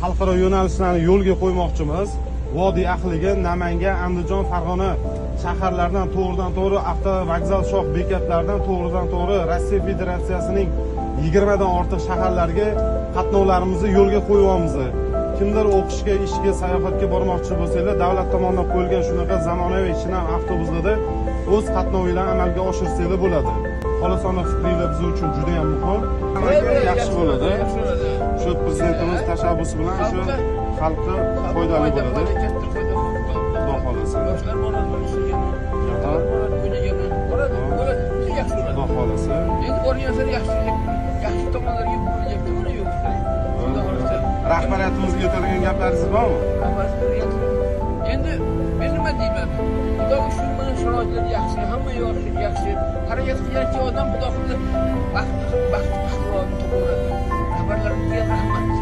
xalqaro yo'nalishlarni yo'lga qo'ymoqchimiz. Vodiy ahliga Namangan, Andijon, Farg'ona shaharlaridan to'g'ridan-to'g'ri avtovokzal shoh bekatlaridan to'g'ridan-to'g'ri Rossiya Federatsiyasining 20 dan ortiq shaharlarga qatnovlarimizni yo'lga qo'yyapmiz. Kimdir o'qishga, ishga, sayohatga bormoqchi bo'lsanglar, davlat tomonidan qo'yilgan shunaqa zamonaviy chinam avtobuslarda o'z qatnovinglarni amalga oshirsanglar bo'ladi. Xolisona fikringlar biz uchun juda ham muhim. Yaxshi bo'ladi. Shu prezidentimiz tashabbusi bilan shu xalqqa foydali bo'ladi. Xudo xolasa. Yoshlar boradi, Xudo xolasa. Endi borganlar yaxshi tomonlarga burilyapti, buni yo'q. Rahbariyatimizga yetadigan gaplaringiz bormi? Endi men nima deyman? Xudo uchun mana sharoitlar yaxshi, hamma yaxshi. Harakat qilgan odam xudo xolasa baxt to'g'ri. Rahbarlarimizga rahmat.